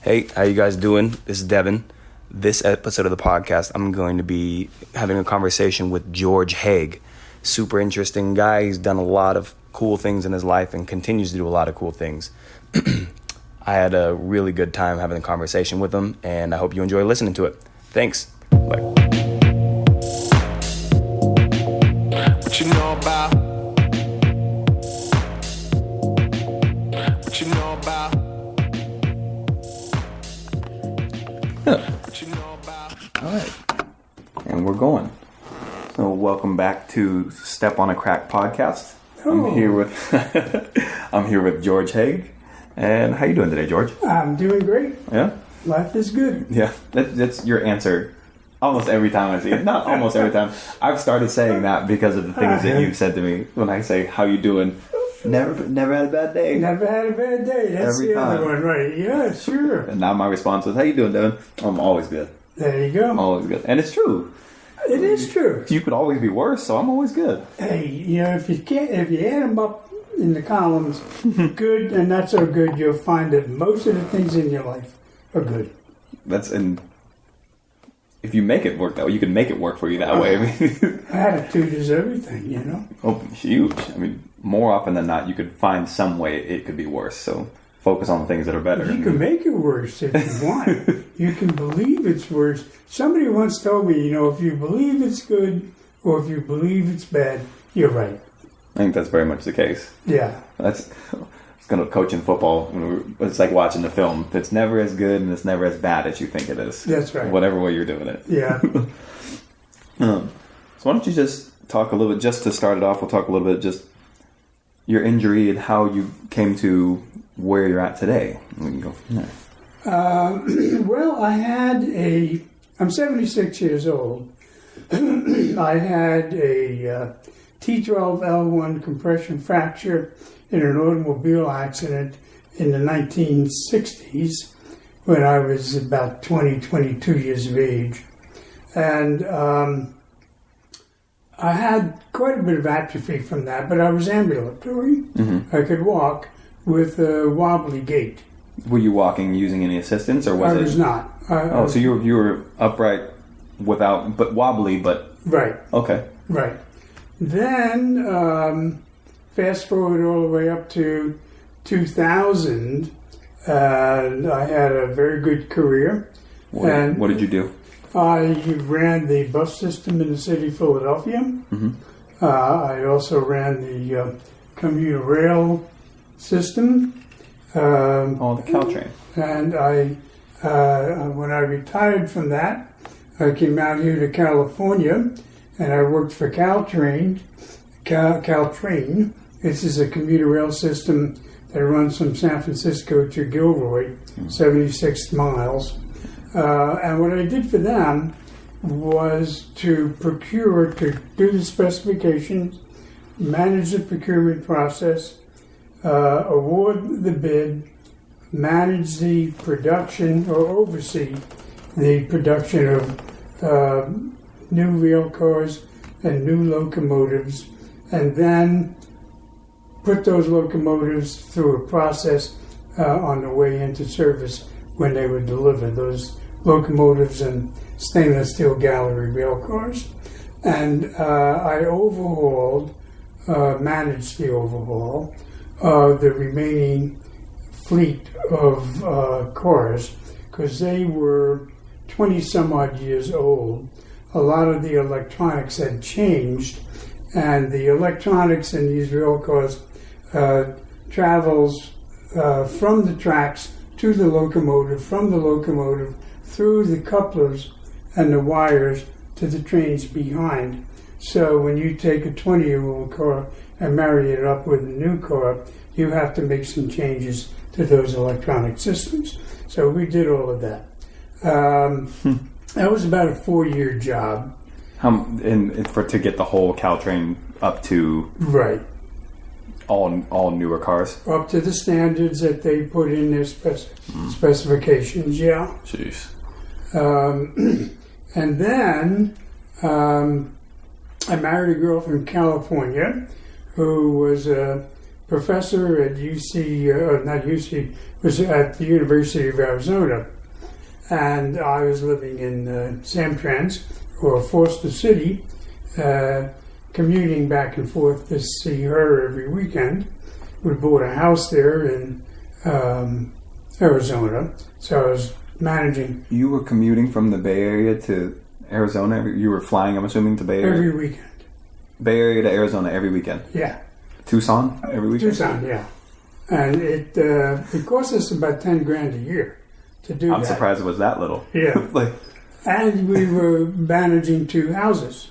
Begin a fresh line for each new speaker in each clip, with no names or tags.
Hey, how you guys doing? This is Devin. This episode of the podcast, I'm going to be having a conversation with George Hague. Super interesting guy. He's done a lot of cool things in his life and continues to do a lot of cool things. I had a really good time having a conversation with him, and I hope you enjoy listening to it. Thanks. Bye.
What you know about? What you know about? What you know about?
All right. And we're going. So welcome back to Step on a Crack podcast.
Oh.
I'm here with George Hague. And how you doing today, George?
I'm doing great.
Yeah?
Life is good.
Yeah. That's your answer almost every time I see it. Not almost every time. I've started saying that because of the things that you've said to me when I say, how you doing? Never had a bad day.
Never had a bad day. That's
Every
the
time.
other one, right? Yeah, sure.
And now my response was, how you doing, Devin? I'm always good.
There you go.
I'm always good. And it's true.
It is true.
You could always be worse, so I'm always good.
Hey, if you add them up in the columns, good and not so good, you'll find that most of the things in your life are good.
If you make it work that way, you can make it work for you that way. I mean,
Attitude is everything, you know?
oh, huge. I mean, more often than not, you could find some way it could be worse. So focus on the things that are better.
You can make it worse if you want. You can believe it's worse. Somebody once told me, if you believe it's good or if you believe it's bad, you're right.
I think that's very much the case.
Yeah.
It's going to coach in football. It's like watching the film. It's never as good and it's never as bad as you think it is.
That's right.
Whatever way you're doing it.
Yeah.
So why don't you just talk a little bit, just to start it off, we'll talk a little bit just your injury and how you came to where you're at today. We can go from there.
Well, I'm 76 years old. I had a T12L1 compression fracture in an automobile accident in the 1960s when I was about 22 years of age. And I had quite a bit of atrophy from that, but I was ambulatory.
Mm-hmm.
I could walk with a wobbly gait.
Were you walking using any assistance, or was
I
it?
was not.
So you were upright without, but wobbly, but
Right,
okay.
right. Then, fast forward all the way up to 2000, and I had a very good career.
What did you do?
I ran the bus system in the city of Philadelphia.
Mm-hmm.
I also ran the commuter rail system.
The Caltrain.
And when I retired from that, I came out here to California, and I worked for Caltrain. Caltrain. This is a commuter rail system that runs from San Francisco to Gilroy, 76 miles. And what I did for them was to do the specifications, manage the procurement process, award the bid, manage the production or oversee the production of new rail cars and new locomotives, and then put those locomotives through a process on the way into service when they were delivered. Those locomotives and stainless steel gallery rail cars. And I managed the overhaul of the remaining fleet of cars, because they were 20 some odd years old. A lot of the electronics had changed, and the electronics in these rail cars travels from the tracks to the locomotive, from the locomotive through the couplers and the wires to the trains behind. So when you take a 20-year-old car and marry it up with a new car, you have to make some changes to those electronic systems. So we did all of that. That was about a 4-year job.
To get the whole Caltrain up to
Right.
all newer cars.
Up to the standards that they put in their specifications, yeah.
Jeez.
And then I married a girl from California who was a professor at not UC, was at the University of Arizona. And I was living in Samtrans, or Foster City, commuting back and forth to see her every weekend. We bought a house there in Arizona, so I was managing.
You were commuting from the Bay Area to Arizona? You were flying, I'm assuming, to Bay Area?
Every weekend.
Bay Area to Arizona every weekend?
Yeah.
Tucson every weekend?
Tucson, yeah. And it cost us about $10,000 a year to do that.
I'm surprised it was that little.
Yeah. And we were managing 2 houses.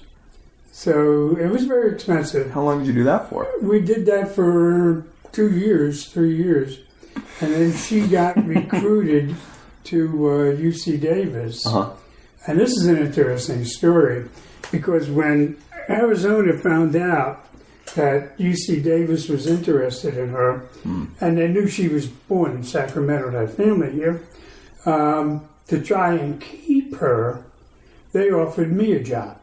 So it was very expensive.
How long did you do that for?
We did that for 3 years. And then she got recruited to UC Davis.
Uh-huh.
And this is an interesting story, because when Arizona found out that UC Davis was interested in her, and they knew she was born in Sacramento, had family here, to try and keep her, they offered me a job.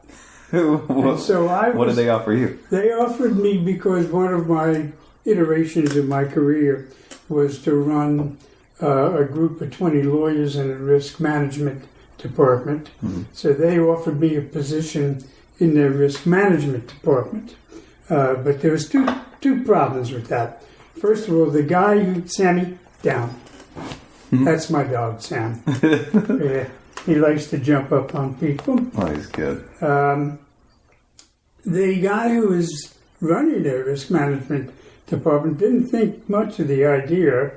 What did they offer you?
They offered me, because one of my iterations in my career was to run a group of 20 lawyers in a risk management department. Mm-hmm. So they offered me a position in their risk management department. But there was two problems with that. First of all, the guy who, Sammy, down. Mm-hmm. That's my dog, Sam. Yeah, he likes to jump up on people.
Oh, he's good.
The guy who was running their risk management department didn't think much of the idea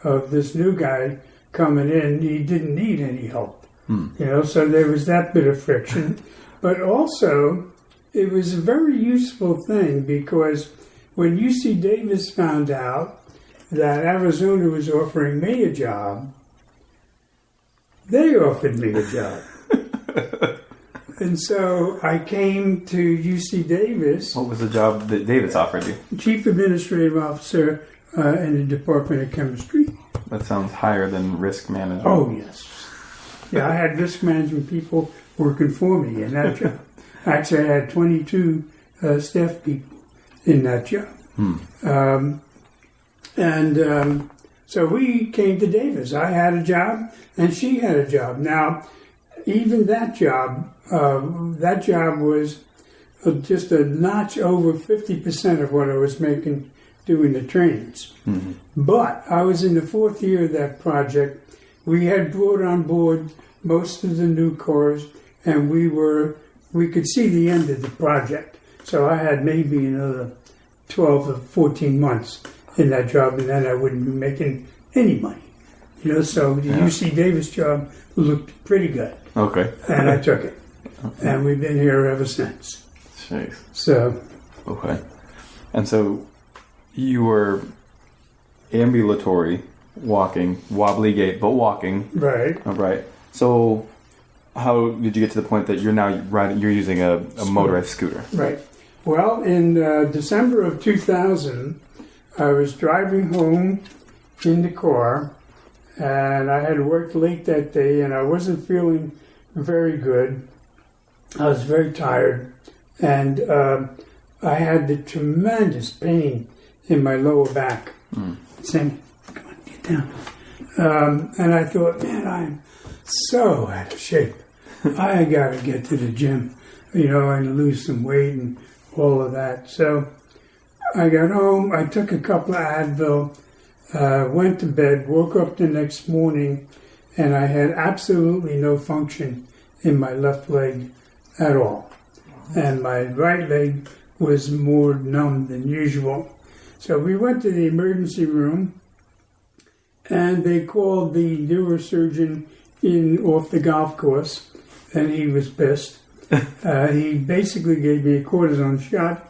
of this new guy coming in. He didn't need any help. So there was that bit of friction. But also, it was a very useful thing, because when UC Davis found out that Arizona was offering me a job, they offered me a job. And so I came to UC Davis.
What was the job that Davis offered you?
Chief Administrative Officer in the Department of Chemistry.
That sounds higher than risk management.
Oh, yes. Yeah, I had risk management people working for me in that job. Actually, I had 22 staff people in that job. So we came to Davis. I had a job, and she had a job. Now, even that job was just a notch over 50% of what I was making doing the trains. Mm-hmm. But I was in the 4th year of that project. We had brought on board most of the new cars, and we could see the end of the project. So I had maybe another 12 or 14 months in that job, and then I wouldn't be making any money. So the UC Davis job looked pretty good.
Okay.
And I took it. Okay. And we've been here ever since.
Jeez.
So.
Okay. And so you were ambulatory, walking, wobbly gait, but walking.
Right.
Right. So how did you get to the point that you're using a motorized scooter?
Right. Well, in December of 2000, I was driving home in the car, and I had worked late that day, and I wasn't feeling very good. I was very tired, and I had the tremendous pain in my lower back. Sam, come on, get down. And I thought, man, I'm so out of shape. I got to get to the gym, and lose some weight and all of that. So I got home, I took a couple of Advil, went to bed, woke up the next morning, and I had absolutely no function in my left leg at all. And my right leg was more numb than usual. So we went to the emergency room, and they called the neurosurgeon in off the golf course, and he was pissed. He basically gave me a cortisone shot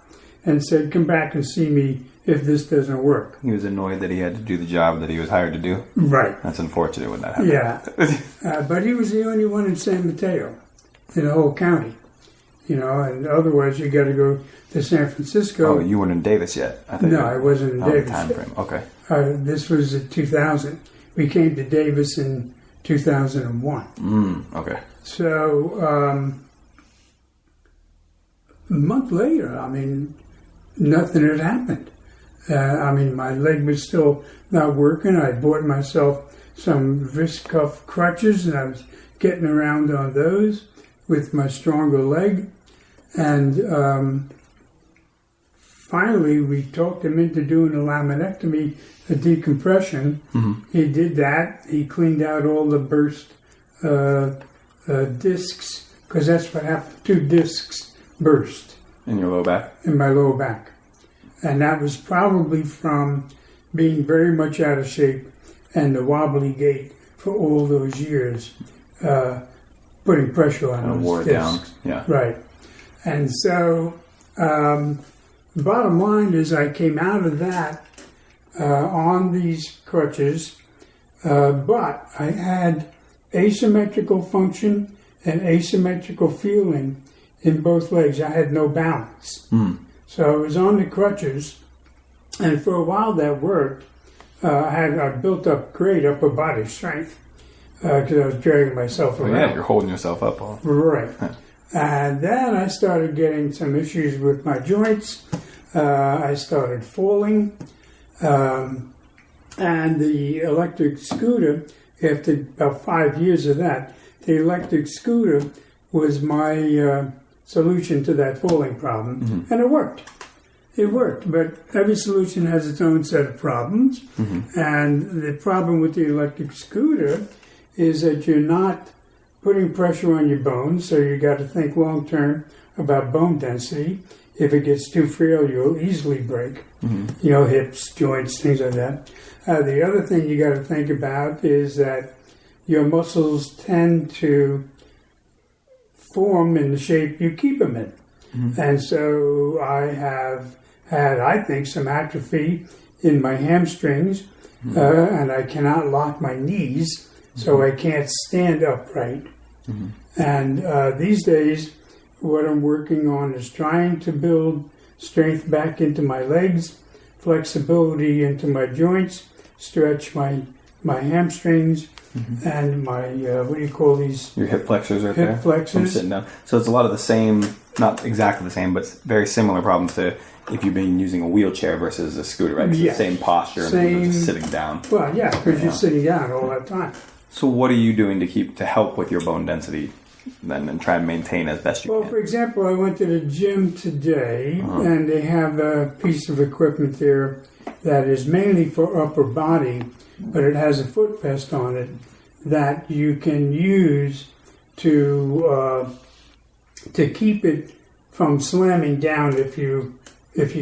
and said, come back and see me if this doesn't work.
He was annoyed that he had to do the job that he was hired to do?
Right.
That's unfortunate when that happened.
Yeah. But he was the only one in San Mateo, in the whole county. And otherwise you got to go to San Francisco.
Oh, you weren't in Davis yet?
No, I wasn't in Davis
time frame. Okay.
This was in 2000. We came to Davis in 2001.
Okay.
So a month later, nothing had happened. My leg was still not working. I bought myself some Viscuff crutches, and I was getting around on those with my stronger leg. And finally, we talked him into doing a laminectomy, a decompression. He did that. He cleaned out all the burst discs, because that's what happened. 2 discs burst.
In your low back?
In my lower back. And that was probably from being very much out of shape and the wobbly gait for all those years, putting pressure on those
wore it
discs.
down. Yeah.
Right. And so, the bottom line is I came out of that on these crutches, but I had asymmetrical function and asymmetrical feeling in both legs. I had no balance. So I was on the crutches, and for a while that worked. I built up great upper body strength because I was dragging myself around.
Yeah, you're holding yourself up.
Right. And then I started getting some issues with my joints. I started falling. And the electric scooter, after about 5 years of that, the electric scooter was my solution to that falling problem. And it worked. It worked, but every solution has its own set of problems. And the problem with the electric scooter is that you're not putting pressure on your bones, so you got to think long term about bone density. If it gets too frail, you'll easily break. Hips, joints, things like that. The other thing you got to think about is that your muscles tend to form in the shape you keep them in. And so I have had, I think, some atrophy in my hamstrings, and I cannot lock my knees, so I can't stand upright. And these days, what I'm working on is trying to build strength back into my legs, flexibility into my joints, stretch my hamstrings, and my, what do you call these?
Your hip flexors right there?
Hip flexors.
From sitting down. So it's a lot of the same, not exactly the same, but very similar problems to if you've been using a wheelchair versus a scooter, right? It's the same posture and just sitting down.
Well, yeah, because you're sitting down all that time.
So what are you doing to help with your bone density then and try and maintain as best you can?
Well, for example, I went to the gym today, and they have a piece of equipment there that is mainly for upper body, but it has a footrest on it that you can use to keep it from slamming down if you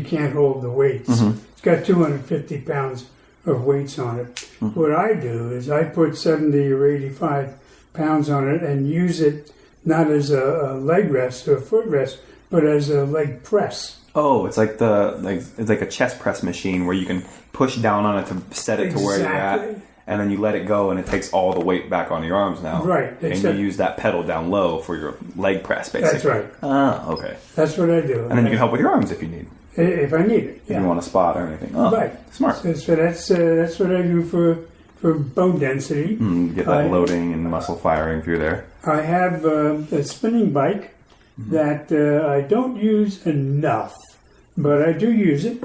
can't hold the weights. It's got 250 pounds of weights on it. What I do is I put 70 or 85 pounds on it and use it not as a leg rest or a foot rest, but as a leg press.
Oh, it's like it's like a chest press machine where you can push down on it to set it to where you're at, and then you let it go, and it takes all the weight back on your arms now.
Right.
And you use that pedal down low for your leg press, basically.
That's right.
Ah, okay.
That's what I do.
And then you can help with your arms if you need.
If I need it,
If you want a spot or anything. Oh,
right.
Smart.
So that's what I do for bone density.
Get that loading and muscle firing through there.
I have a spinning bike that I don't use enough, but I do use it,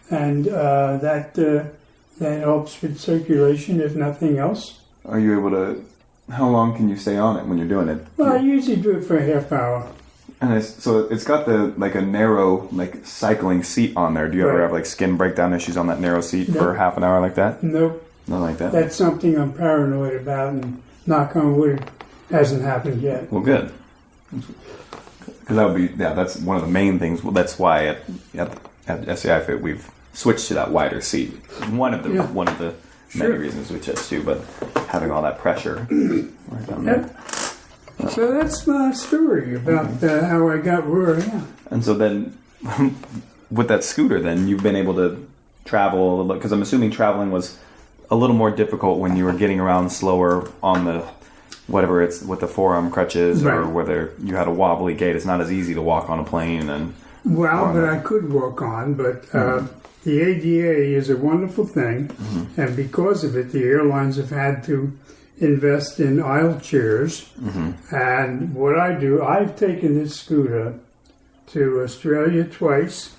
and that helps with circulation, if nothing else.
Are you able to? How long can you stay on it when you're doing it?
Well, I usually do it for a half hour.
And it's got a narrow cycling seat on there. Do you ever have skin breakdown issues on that narrow seat for half an hour like that?
Nope.
Not like that.
That's something I'm paranoid about, and knock on wood, hasn't happened yet.
Well, good. Because that would be that's one of the main things. Well, that's why at SCI Fit we've switched to that wider seat. One of the many reasons we chose to, but having all that pressure. Right down there.
So that's my story about how I got where I am.
And so then, with that scooter, then you've been able to travel, because I'm assuming traveling was a little more difficult when you were getting around slower on the, whatever it's with the forearm crutches, or whether you had a wobbly gait. It's not as easy to walk on a plane.
But I could walk on, but the ADA is a wonderful thing, and because of it, the airlines have had to invest in aisle chairs. And what I do, I've taken this scooter to Australia twice,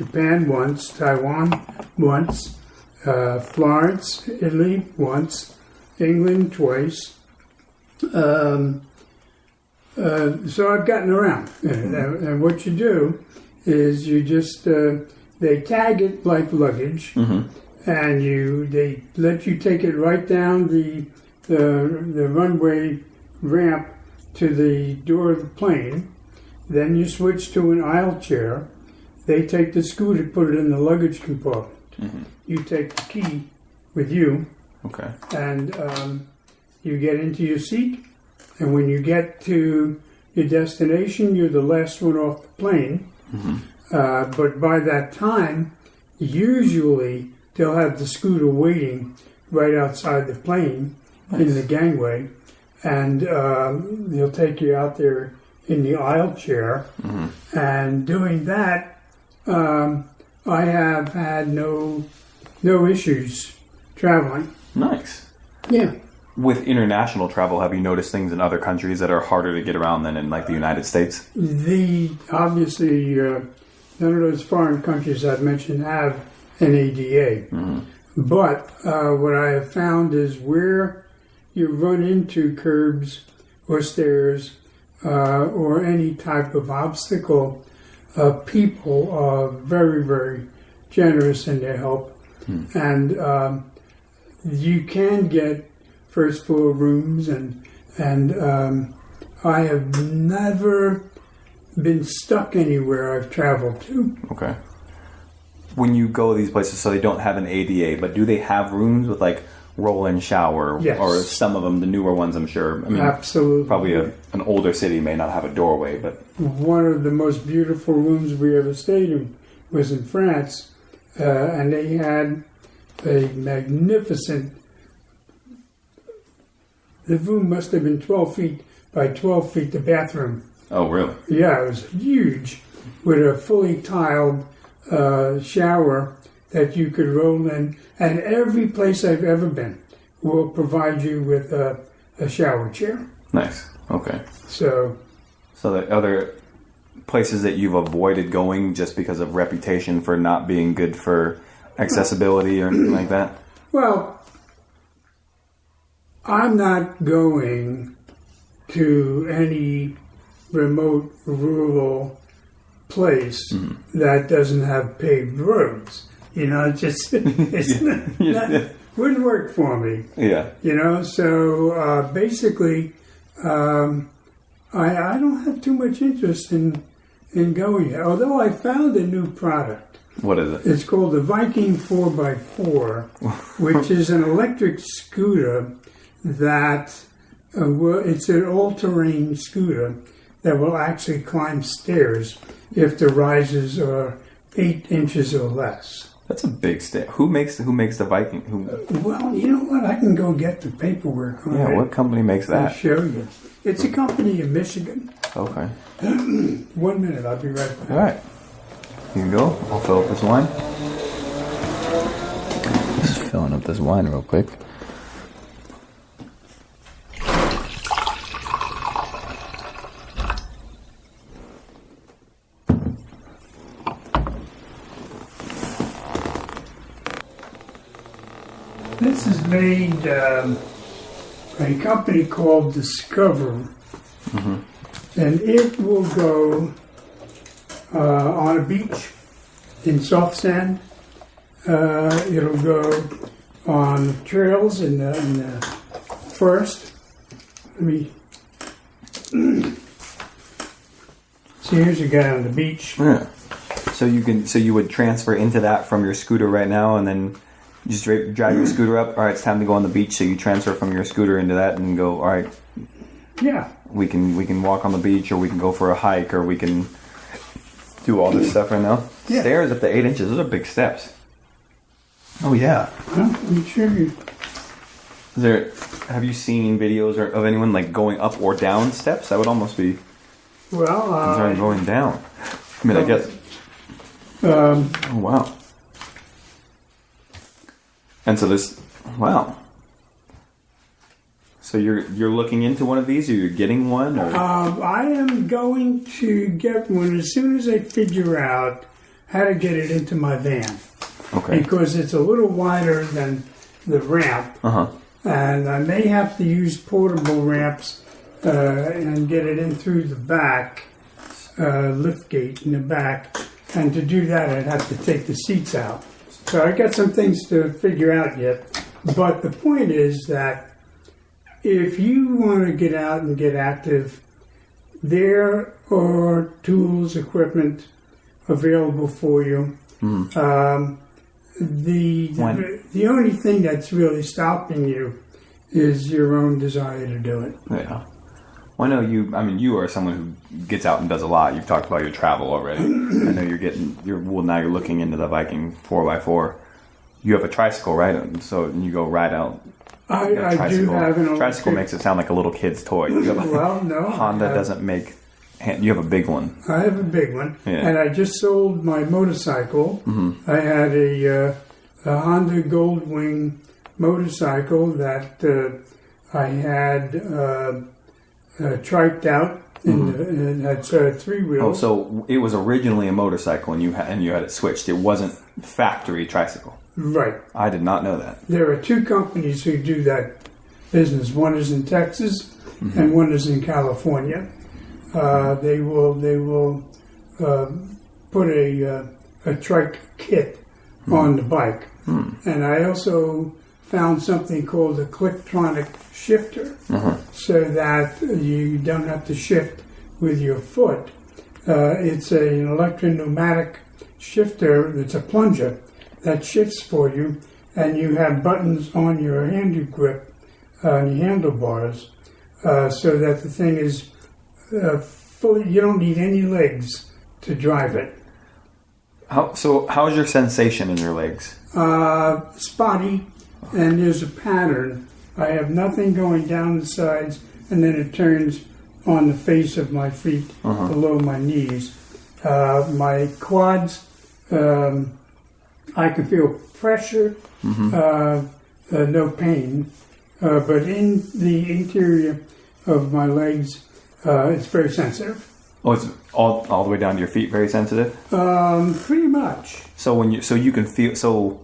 Japan once, Taiwan once, Florence, Italy once, England twice. So I've gotten around. And what you do is you just, they tag it like luggage, and they let you take it right down the runway ramp to the door of the plane. Then you switch to an aisle chair. They take the scooter, put it in the luggage compartment. You take the key with you.
Okay.
And you get into your seat. And when you get to your destination, you're the last one off the plane. But by that time, usually they'll have the scooter waiting right outside the plane in the gangway. And they'll take you out there in the aisle chair. And doing that, I have had no issues traveling.
Nice.
Yeah.
With international travel, have you noticed things in other countries that are harder to get around than in like the United States?
Obviously, none of those foreign countries I've mentioned have an ADA. But what I have found is where you run into curbs or stairs or any type of obstacle, people are very, very generous in their help. And you can get first floor rooms, and I have never been stuck anywhere I've traveled to.
Okay. When you go to these places, so they don't have an ADA, but do they have rooms with like roll-in shower?
Yes.
Or some of them, the newer ones, I'm sure. I mean,
absolutely.
Probably an older city may not have a doorway, but
one of the most beautiful rooms we ever stayed in was in France, and they had a magnificent. The room must have been 12 feet by 12 feet, the bathroom.
Oh, really?
Yeah, it was huge, with a fully tiled shower that you could roll in. And every place I've ever been will provide you with a shower chair.
Nice. Okay.
So
the other places that you've avoided going just because of reputation for not being good for accessibility or anything like that?
Well, I'm not going to any remote rural place that doesn't have paved roads. You know, it wouldn't work for me.
Yeah.
You know, so basically, I don't have too much interest in going there. Although I found a new product.
What is it?
It's called the Viking 4x4, which is an electric scooter that it's an all-terrain scooter that will actually climb stairs if the rises are 8 inches or less.
That's a big stair. Who makes the Viking?
Well, you know what? I can go get the paperwork on it.
Yeah, what company makes that?
I'll show you. It's a company in Michigan.
Okay.
1 minute, I'll be right back.
All right. Here you go. I'll fill up this wine. Just filling up this wine real quick.
This is made by a company called Discover, and it will go on a beach in soft sand. It'll go on trails in the forest. Let me. So here's a guy on the beach.
Yeah. So you would transfer into that from your scooter right now, and then you just drive your scooter up. All right, it's time to go on the beach. So you transfer from your scooter into that and go. All right.
Yeah.
We can walk on the beach, or we can go for a hike, or we can do all this stuff right now.
Yeah.
Stairs up to 8 inches. Those are big steps. Oh yeah.
Well, I'm sure you.
Have you seen videos of anyone like going up or down steps? That would almost be concerning going down. I mean, I guess. Oh wow. And so wow. So you're looking into one of these, or you're getting one? Or?
I am going to get one as soon as I figure out how to get it into my van.
Okay.
Because it's a little wider than the ramp. And I may have to use portable ramps and get it in through the back, lift gate in the back. And to do that, I'd have to take the seats out. So I got some things to figure out yet. But the point is that if you want to get out and get active, there are tools, equipment available for you. The only thing that's really stopping you is your own desire to do it.
Yeah. Well, I know you. I mean, you are someone who gets out and does a lot. You've talked about your travel already. I know now you're looking into the Viking 4x4. You have a tricycle, right? So you go ride out.
I do have an electric.
Tricycle makes it sound like a little kid's toy.
Well, no.
Honda doesn't make. You have a big one.
I have a big one, and I just sold my motorcycle. I had a Honda Goldwing motorcycle that I had triked out, and had 3 wheels.
Oh, so it was originally a motorcycle, and you had it switched. It wasn't factory tricycle.
Right.
I did not know that.
There are 2 companies who do that business. One is in Texas, and one is in California. They will put a trike kit on the bike. And I also found something called a Clicktronic shifter, so that you don't have to shift with your foot. It's an electro-pneumatic shifter. It's a plunger that shifts for you, and you have buttons on your handle grip, and your handlebars, so that the thing is fully. You don't need any legs to drive it.
How's your sensation in your legs?
Spotty, and there's a pattern. I have nothing going down the sides, and then it turns on the face of my feet below my knees. My quads, I can feel pressure, no pain, but in the interior of my legs, it's very sensitive.
Oh, it's all the way down to your feet, very sensitive?
Pretty much.
So you can feel. So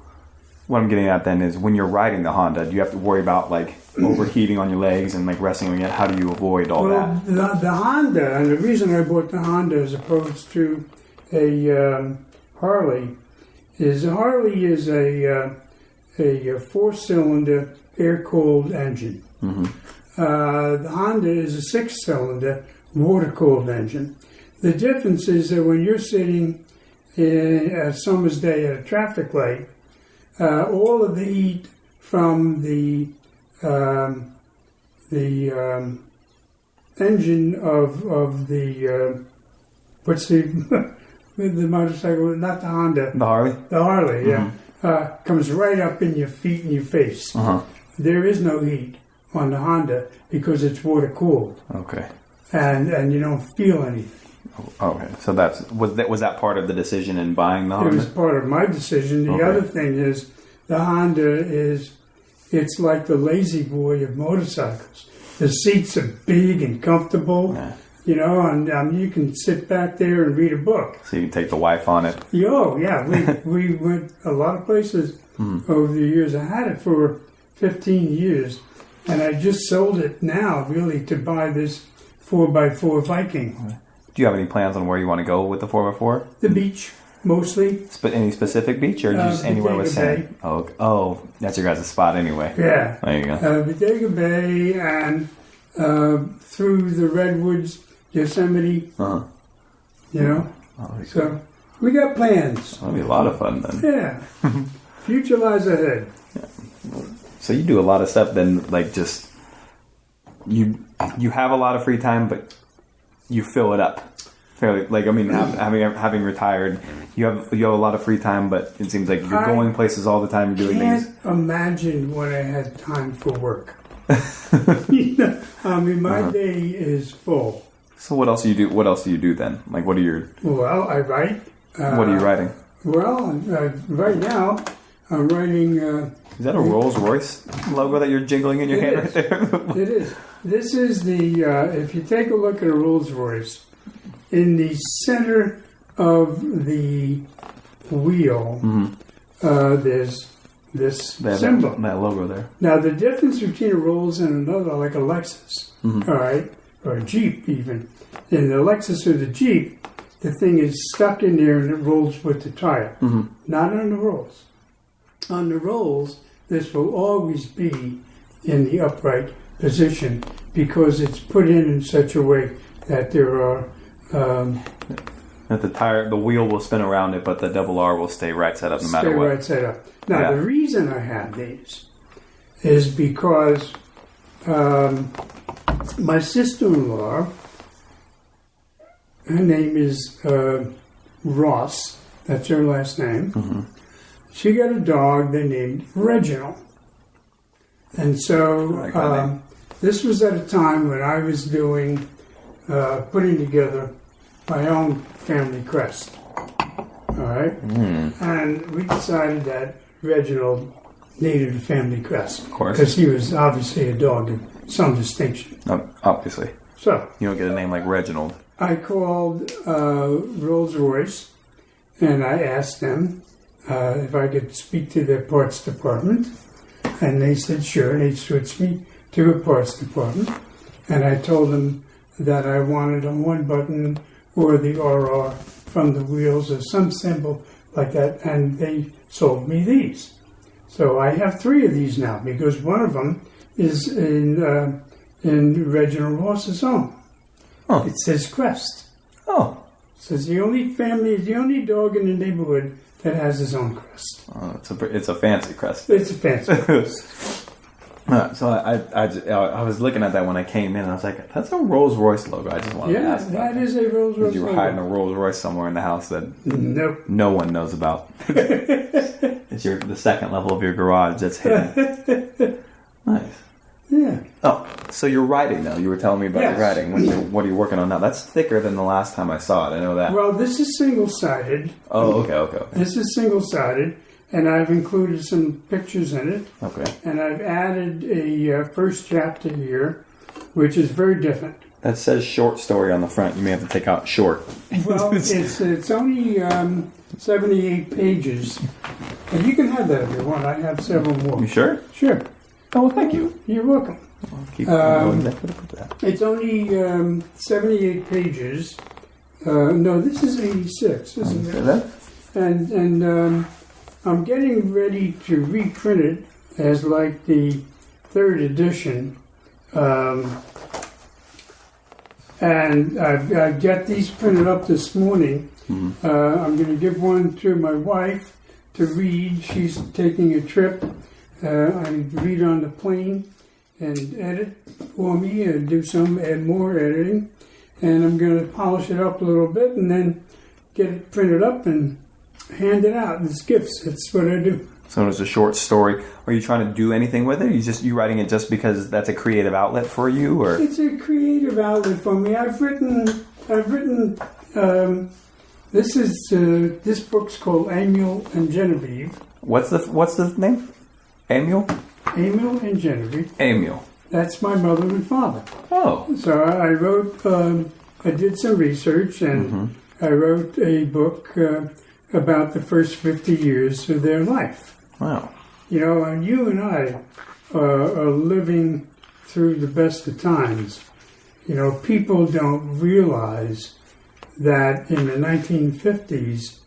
what I'm getting at then is when you're riding the Honda, do you have to worry about like overheating on your legs and like resting on it? How do you avoid all that?
The Honda, and the reason I bought the Honda as opposed to a Harley is a 4-cylinder air-cooled engine. The Honda is a 6-cylinder water-cooled engine. The difference is that when you're sitting a summer's day at a traffic light, all of the heat from the engine of the what's the the motorcycle, not the Honda,
The Harley?
The Harley, comes right up in your feet and your face. There is no heat on the Honda because it's water cooled.
Okay.
And you don't feel anything.
Okay, so was that part of the decision in buying the Honda?
It was part of my decision. The other thing is the Honda it's like the lazy boy of motorcycles. The seats are big and comfortable, and you can sit back there and read a book.
So you can take the wife on it.
Oh, yeah. We went a lot of places over the years. I had it for 15 years, and I just sold it now, really, to buy this 4x4 Viking.
Do you have any plans on where you want to go with the 4x4?
The beach, mostly.
Any specific beach or just anywhere with sand? Oh, that's your guys' spot anyway.
Yeah.
There you go.
Bodega Bay and through the Redwoods, Yosemite.
Oh,
so we got plans.
That'll be a lot of fun then.
Yeah. Future lies ahead.
Yeah. So you do a lot of stuff then, like just you have a lot of free time, but you fill it up fairly. Like, I mean, having retired, you have a lot of free time, but it seems like you're going places all the time, you're doing things.
I can't imagine when I had time for work. My day is full.
So what else do you do? What else do you do then? Like, what are your?
Well, I write.
What are you writing?
Well, right now I'm writing.
Is that a Rolls Royce logo that you're jiggling in your hand right there?
It is. This is the. If you take a look at a Rolls Royce, in the center of the wheel, there's this symbol.
That logo there.
Now, the difference between a Rolls and another, like a Lexus, all right, or a Jeep even, in the Lexus or the Jeep, the thing is stuck in there and it rolls with the tire. Not on the Rolls. On the Rolls, this will always be in the upright position because it's put in such a way that there are...
that the wheel will spin around it, but the double R will stay right side up no matter what.
Right side up. Now, the reason I have these is because my sister-in-law, her name is Ross, that's her last name. She got a dog they named Reginald. And so this was at a time when I was doing, putting together my own family crest. All right? And we decided that Reginald needed a family crest.
Of course.
Because he was obviously a dog of some distinction.
Obviously.
So
you don't get a name like Reginald.
I called Rolls-Royce and I asked them if I could speak to their parts department. And they said sure, and they switched me to a parts department. And I told them that I wanted a one button or the RR from the wheels or some symbol like that, and they sold me these. So I have 3 of these now because one of them is in Reginald Ross's home.
Oh.
It says Crest.
Oh.
It says the only dog in the neighborhood that has his own crest.
Oh, it's a fancy crest.
It's a fancy crest.
So I was looking at that when I came in, and I was like, "That's a Rolls Royce logo." I just wanted to ask.
Yeah, that is a Rolls Royce.
You were hiding a Rolls Royce somewhere in the house that no one knows about. It's the second level of your garage that's hidden. Nice.
Yeah.
Oh, so you're writing now. You were telling me about your writing. What are you working on now? That's thicker than the last time I saw it. I know that.
Well, this is single-sided.
Oh, okay.
This is single-sided, and I've included some pictures in it.
Okay.
And I've added a first chapter here, which is very different.
That says short story on the front. You may have to take out short.
Well, it's only 78 pages. And you can have that if you want. I have several more.
You sure?
Sure.
Oh, well, thank you.
You're welcome.
I'll keep going. That.
It's only 78 pages. No, this is 86, isn't it? And I'm getting ready to reprint it as like the 3rd edition. And I've got these printed up this morning. I'm going to give one to my wife to read. She's taking a trip. I read on the plane and edit for me and add more editing. And I'm going to polish it up a little bit and then get it printed up and hand it out as gifts. That's what I do.
So it's a short story. Are you trying to do anything with it? You writing it just because that's a creative outlet for you, or?
It's a creative outlet for me. I've written. This book's called Amiel and Genevieve.
What's the name? Amiel?
Amiel and Genevieve.
Amiel.
That's my mother and father.
Oh.
So I wrote. I did some research and I wrote a book about the first 50 years of their life.
Wow.
You know, and you and I are living through the best of times. You know, people don't realize that in the 1950s,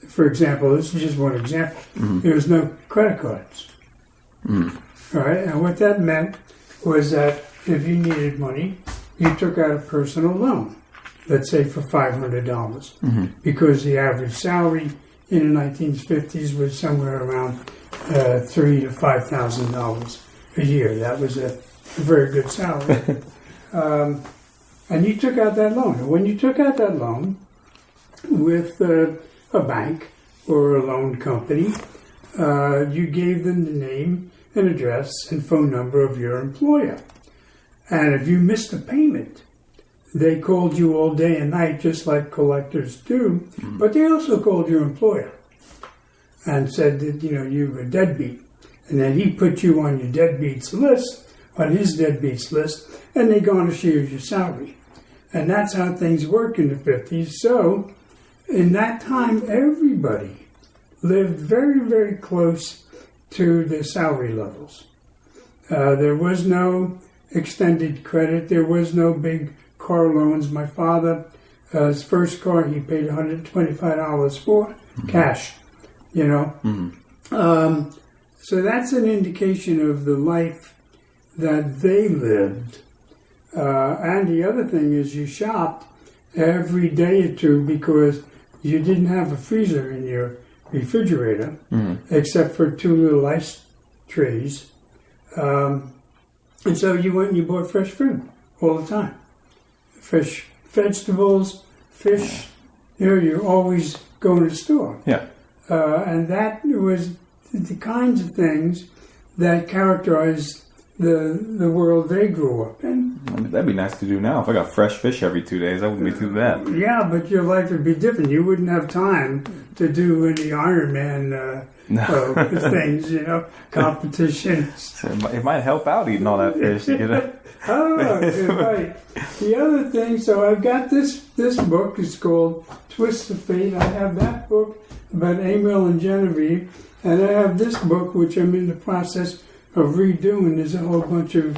for example, this is just one example, there was no credit cards. All right, and what that meant was that if you needed money, you took out a personal loan, let's say for $500, because the average salary in the 1950s was somewhere around $3,000 to $5,000 a year. That was a very good salary. And you took out that loan. And when you took out that loan with a bank or a loan company, you gave them the name and address and phone number of your employer. And if you missed a payment, they called you all day and night, just like collectors do, but they also called your employer and said that, you know, you were a deadbeat. And then he put you on your deadbeats list, on his deadbeats list, and they garnish you your salary. And that's how things work in the 50s. So in that time, everybody lived very, very close to the salary levels. There was no extended credit. There was no big car loans. My father, his first car, he paid $125 for, cash, you know. So that's an indication of the life that they lived. And the other thing is you shopped every day or two because you didn't have a freezer in your refrigerator, except for 2 little ice trays. And so you went and you bought fresh food all the time. Fresh vegetables, fish, you're always going to the store.
Yeah.
And that was the kinds of things that characterized the world they grew up in.
That'd be nice to do now. If I got fresh fish every 2 days, that wouldn't be too bad.
Yeah, but your life would be different. You wouldn't have time to do any Ironman things, competitions.
So it might help out eating all that fish.
Right. The other thing, so I've got this book. It's called Twist of Fate. I have that book about Emil and Genevieve, and I have this book, which I'm in the process of redoing. There's a whole bunch of...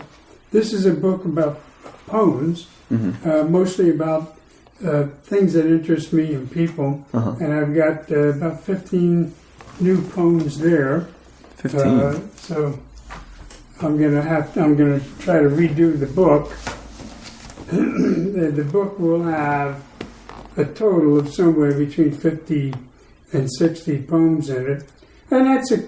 This is a book about poems, mostly about things that interest me and people. And I've got about 15 new poems there.
15.
So I'm gonna try to redo the book. The book will have a total of somewhere between 50 and 60 poems in it, and it's a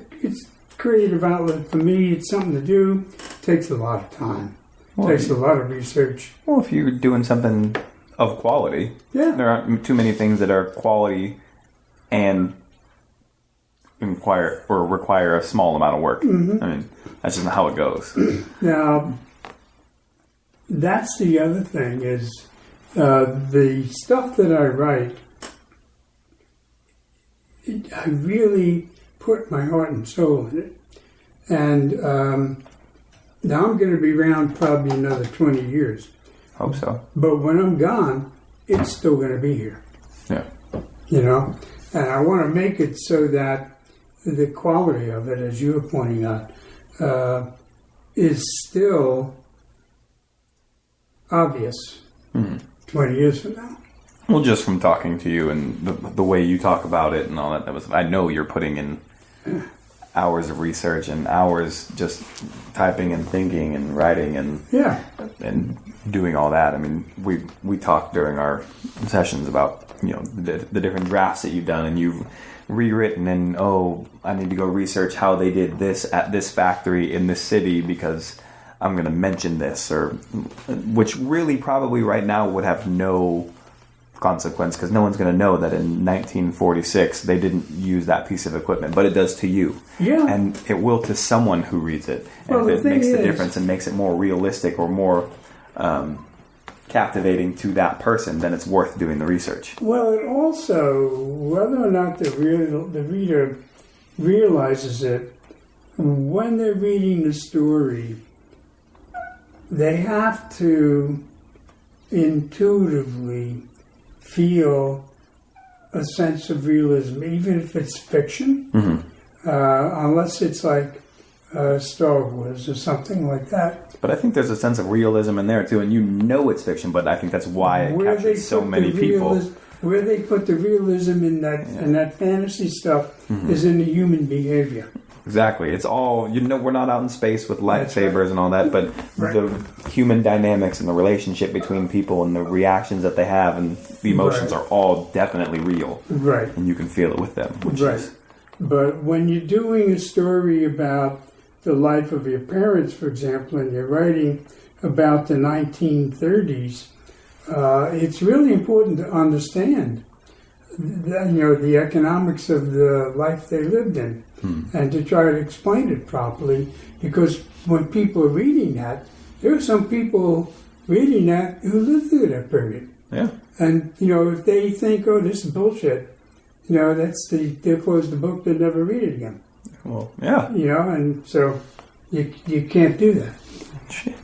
creative outlet for me. It's something to do. It takes a lot of time. Takes a lot of research.
Well, if you're doing something of quality, there aren't too many things that are quality and require a small amount of work. I mean, that's just how it goes.
Now, that's the other thing is the stuff that I write, I really put my heart and soul in it. And now I'm going to be around probably another 20 years.
Hope so.
But when I'm gone, it's still going to be here.
Yeah.
And I want to make it so that the quality of it, as you were pointing out, is still obvious 20 years from now.
Well, just from talking to you and the way you talk about it and all that, I know you're putting in hours of research and hours just typing and thinking and writing and doing all that. I mean, we talked during our sessions about the different drafts that you've done, and you've rewritten, and I need to go research how they did this at this factory in this city because I'm going to mention this, or which really probably right now would have no consequence because no one's going to know that in 1946 they didn't use that piece of equipment, but it does to you.
Yeah.
And it will to someone who reads it. And if it makes the difference and makes it more realistic or more captivating to that person, then it's worth doing the research.
Well, it also, whether or not the reader realizes it, when they're reading the story, they have to intuitively feel a sense of realism, even if it's fiction, unless it's like Star Wars or something like that.
But I think there's a sense of realism in there too, and it's fiction, but I think that's why it captures so many people.
Where they put the realism in that fantasy stuff is in the human behavior.
Exactly. It's all, we're not out in space with lightsabers and all that, but the human dynamics and the relationship between people and the reactions that they have and the emotions are all definitely real.
Right.
And you can feel it with them.
But when you're doing a story about the life of your parents, for example, and you're writing about the 1930s, it's really important to understand the economics of the life they lived in and to try to explain it properly, because when people are reading that, there are some people reading that who lived through that period.
Yeah.
And, if they think, this is bullshit, they'll close the book, they'll never read it again.
Well, yeah.
And so you can't do that.
Shit.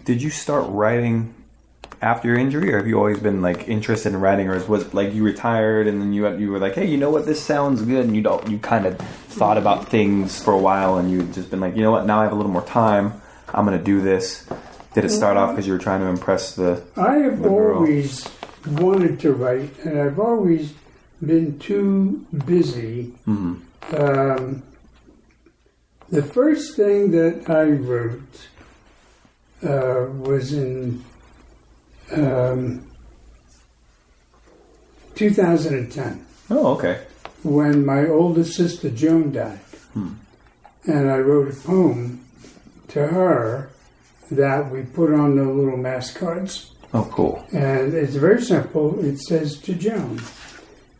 Did you start writing after your injury, or have you always been like interested in writing, or was like you retired and then you were like, hey, you know what, this sounds good, and you kind of thought about things for a while, and you'd just been like, you know what, now I have a little more time, I'm gonna do this. Did it start off because you were trying to impress the?
I have
the girl?
always wanted to write, and I've always been too busy.
Mm-hmm.
The first thing that I wrote was in 2010.
Oh, okay.
When my oldest sister Joan died. And I wrote a poem to her that we put on the little mass cards.
Oh, cool.
And it's very simple. It says, to Joan,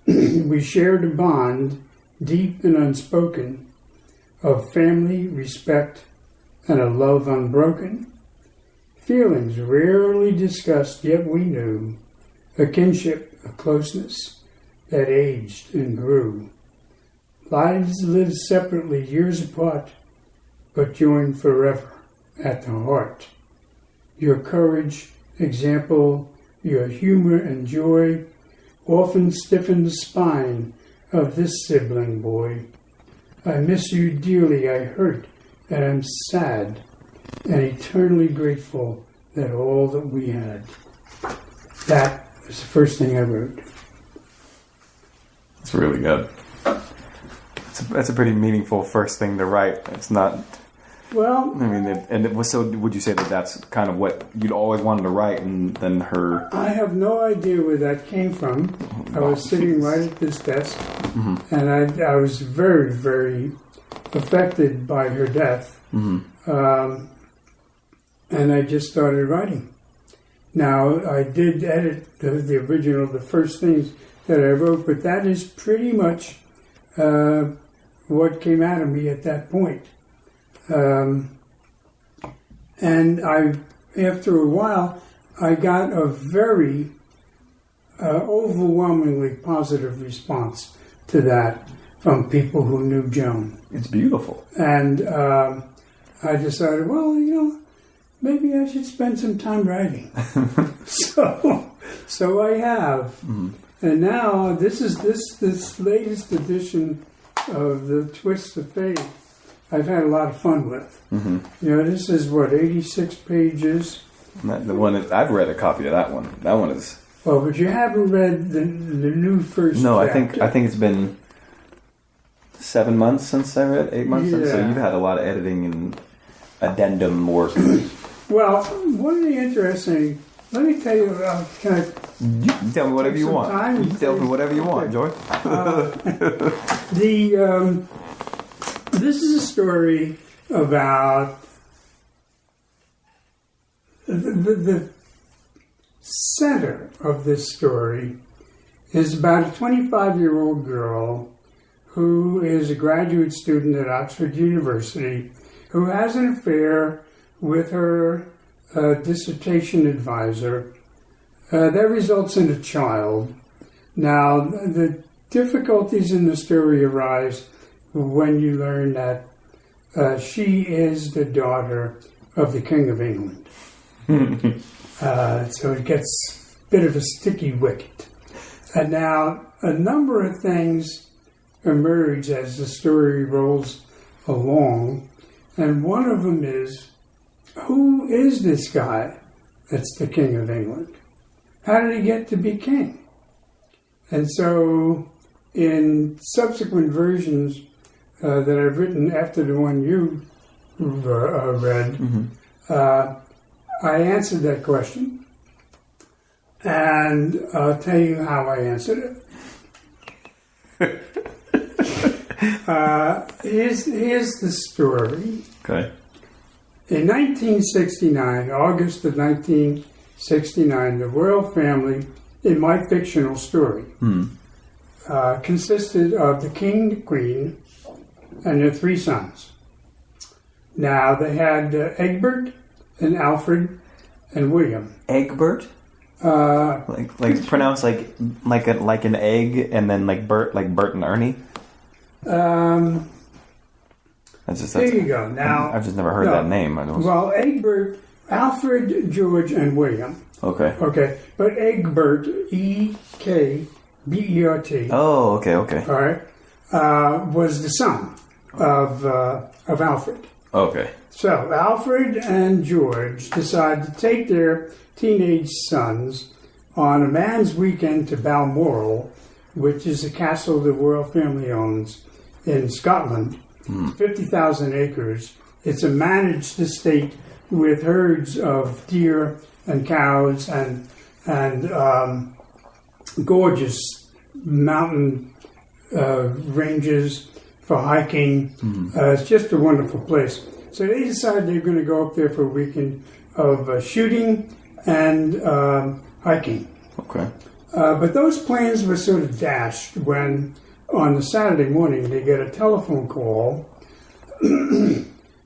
we shared a bond, deep and unspoken, of family, respect, and a love unbroken. Feelings rarely discussed, yet we knew, a kinship, a closeness that aged and grew. Lives lived separately, years apart, but joined forever at the heart. Your courage, example, your humor and joy often stiffen the spine of this sibling boy. I miss you dearly, I hurt, and I'm sad, and eternally grateful that all that we had. That was the first thing I wrote.
It's really good. That's a pretty meaningful first thing to write. It's not.
Well,
I mean, and it was so. Would you say that that's kind of what you'd always wanted to write, and then her?
I have no idea where that came from. I was sitting right at this desk, and I was very, very affected by her death. And I just started writing. Now, I did edit the original, the first things that I wrote, but that is pretty much what came out of me at that point. And after a while, I got a very overwhelmingly positive response to that from people who knew Joan.
It's beautiful.
And I decided, well, maybe I should spend some time writing. So I have. And now this is this latest edition of the Twists of Fate. I've had a lot of fun with. This is 86 pages.
The one I've read a copy of that one. That one is.
Well, but you haven't read the new first.
No,
chapter.
I think it's been 7 months since I read. 8 months since. So
Yeah.
you've had a lot of editing and addendum work.
Well, one of the interesting. Let me tell you. Can I?
You can tell me whatever you want.
Time?
You can tell me whatever you want, Joy.
This is a story about the center of this story is about a 25-year-old girl who is a graduate student at Oxford University who has an affair with her dissertation advisor that results in a child. Now, the difficulties in the story arise when you learn that she is the daughter of the King of England. So it gets a bit of a sticky wicket. And now a number of things emerge as the story rolls along. And one of them is, who is this guy that's the King of England? How did he get to be king? And so in subsequent versions that I've written after the one you read, I answered that question. And I'll tell you how I answered it. Here's the story.
Okay.
In 1969, August of 1969, the royal family, in my fictional story, consisted of the king, the queen, and their 3 sons. Now, they had Egbert and Alfred and William.
Egbert? Like pronounced like an egg, and then like Bert and Ernie.
There you go. Now
I've just never heard that name.
Well, Egbert Alfred, George, and William.
Okay.
Okay, but Egbert, E-K-B-E-R-T.
Oh, okay.
All right, was the son of Alfred.
Okay.
So Alfred and George decide to take their teenage sons on a man's weekend to Balmoral, which is a castle the royal family owns in Scotland, 50,000 acres. It's a managed estate with herds of deer and cows and gorgeous mountain ranges for hiking. It's just a wonderful place. So they decided they're going to go up there for a weekend of shooting and hiking.
Okay.
But those plans were sort of dashed when, on the Saturday morning, they get a telephone call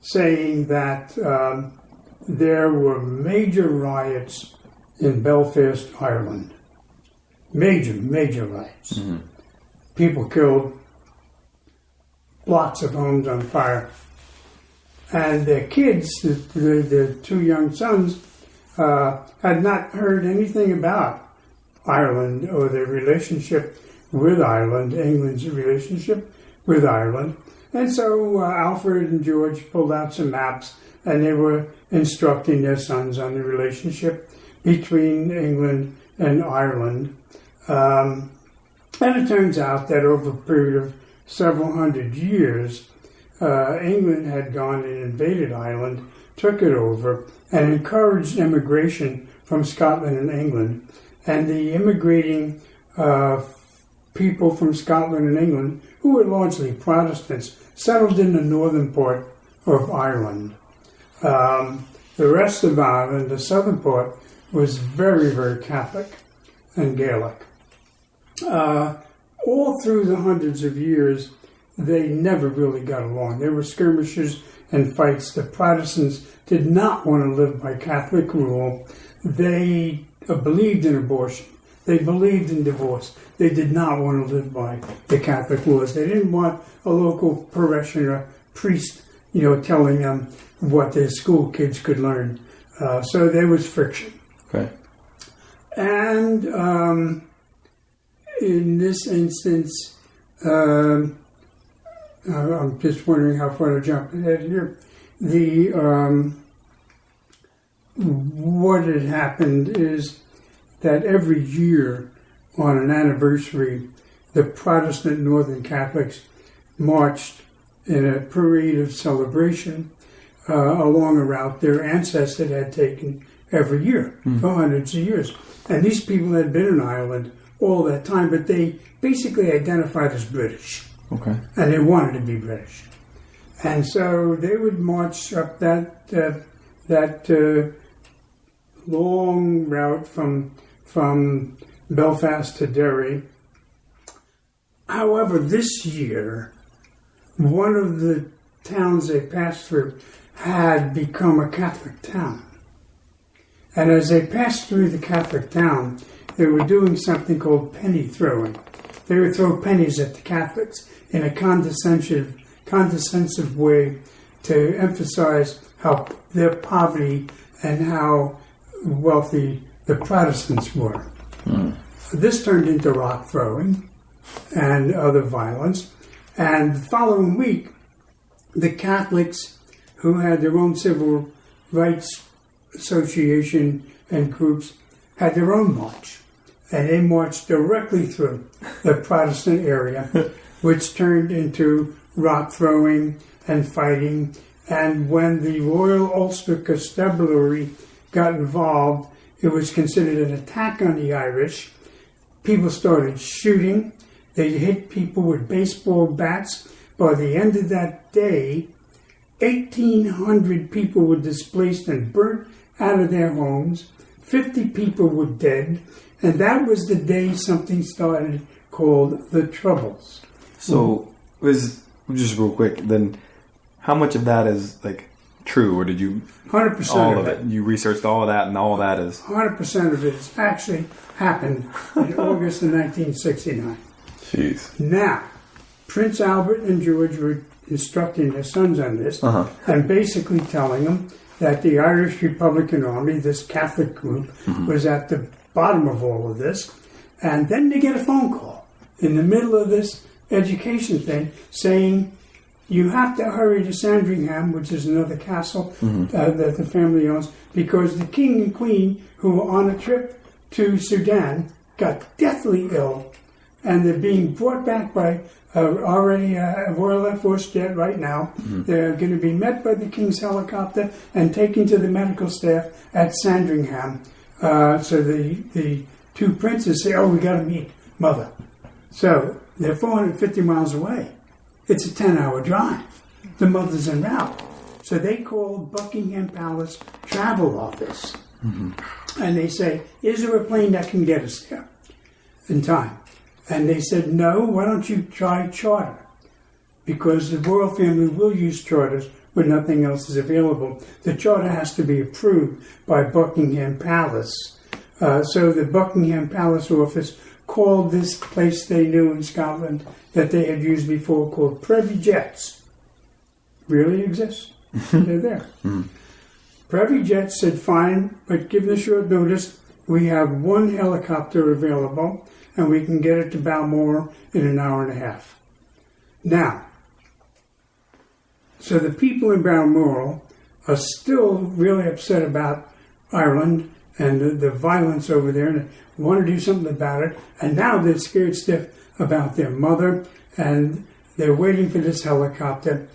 saying that there were major riots in Belfast, Ireland. Major riots. People killed, lots of homes on fire. And their kids, the two young sons, had not heard anything about Ireland or their relationship with Ireland, England's relationship with Ireland. And so Alfred and George pulled out some maps and they were instructing their sons on the relationship between England and Ireland. And it turns out that over a period of several hundred years, England had gone and invaded Ireland, took it over, and encouraged immigration from Scotland and England. And the immigrating people from Scotland and England, who were largely Protestants, settled in the northern part of Ireland. The rest of Ireland, the southern part, was very, very Catholic and Gaelic. All through the hundreds of years, they never really got along. There were skirmishes and fights. The Protestants did not want to live by Catholic rule. They believed in abortion. They believed in divorce. They did not want to live by the Catholic laws. They didn't want a local parishioner, priest, telling them what their school kids could learn. So there was friction.
Okay.
And in this instance, I'm just wondering how far to jump ahead here. What had happened is that every year on an anniversary, the Protestant Northern Catholics marched in a parade of celebration along a route their ancestors had taken every year for hundreds of years. And these people had been in Ireland all that time, but they basically identified as British.
Okay.
And they wanted to be British. And so they would march up that long route from Belfast to Derry. However, this year, one of the towns they passed through had become a Catholic town. And as they passed through the Catholic town, they were doing something called penny throwing. They would throw pennies at the Catholics in a condescensive way to emphasize how their poverty and how wealthy the Protestants were. This turned into rock throwing and other violence. And the following week, the Catholics, who had their own civil rights association and groups, had their own march. And they marched directly through the Protestant area, which turned into rock throwing and fighting. And when the Royal Ulster Constabulary got involved, it was considered an attack on the Irish. People started shooting. They hit people with baseball bats. By the end of that day, 1,800 people were displaced and burnt out of their homes. 50 people were dead. And that was the day something started called the Troubles.
So, just real quick, then how much of that is true, or did you
100%
all
of
it? You researched all of that, and all of that is
100% of it has actually happened in August of 1969.
Jeez.
Now, Prince Albert and George were instructing their sons on this and basically telling them that the Irish Republican Army, this Catholic group, was at the bottom of all of this. And then they get a phone call in the middle of this education thing saying, you have to hurry to Sandringham, which is another castle that the family owns, because the king and queen, who were on a trip to Sudan, got deathly ill, and they're being brought back by already a Royal Air Force jet right now. They're going to be met by the king's helicopter and taken to the medical staff at Sandringham. So the two princes say, oh, we got to meet Mother. So they're 450 miles away. It's a 10-hour drive. The mother's en route. So they called Buckingham Palace Travel Office. And they say, is there a plane that can get us there in time? And they said, no, why don't you try charter? Because the royal family will use charters when nothing else is available. The charter has to be approved by Buckingham Palace. So the Buckingham Palace office called this place they knew in Scotland that they had used before called Privy Jets. Really exists. They're there. Privy Jets said, fine, but given a short notice, we have one helicopter available and we can get it to Balmoral in an hour and a half. Now, so the people in Balmoral are still really upset about Ireland and the violence over there, and they want to do something about it. And now they're scared stiff about their mother, and they're waiting for this helicopter.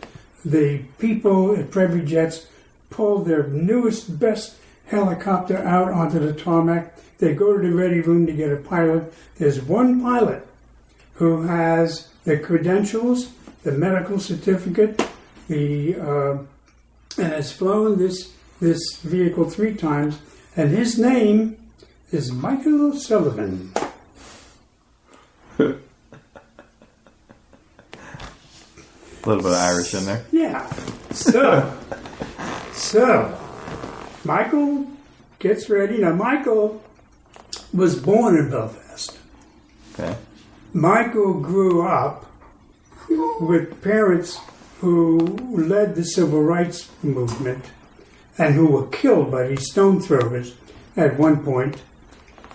The people at Privy Jets pull their newest, best helicopter out onto the tarmac. They go to the ready room to get a pilot. There's one pilot who has the credentials, the medical certificate, and has flown this vehicle 3 times. And his name is Michael O'Sullivan.
A little bit of Irish in there.
Yeah. So, Michael gets ready. Now, Michael was born in Belfast.
Okay.
Michael grew up with parents who led the civil rights movement and who were killed by these stone throwers at one point.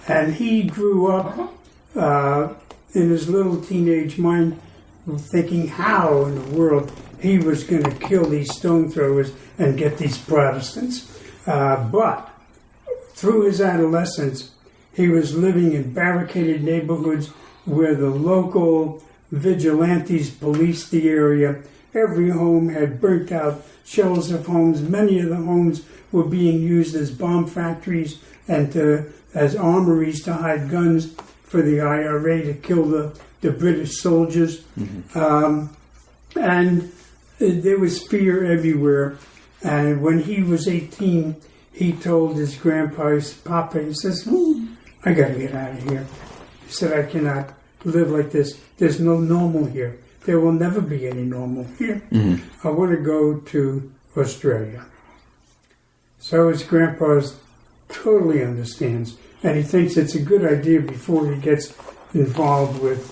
And he grew up in his little teenage mind thinking how in the world he was going to kill these stone throwers and get these Protestants. But through his adolescence, he was living in barricaded neighborhoods where the local vigilantes policed the area. Every home had burnt out shells of homes. Many of the homes were being used as bomb factories and as armories to hide guns for the IRA to kill the British soldiers. And there was fear everywhere. And when he was 18, he told his grandpa, his papa, he says, I got to get out of here. He said, I cannot live like this. There's no normal here. There will never be any normal here. I want to go to Australia. So his grandpa totally understands, and he thinks it's a good idea before he gets involved with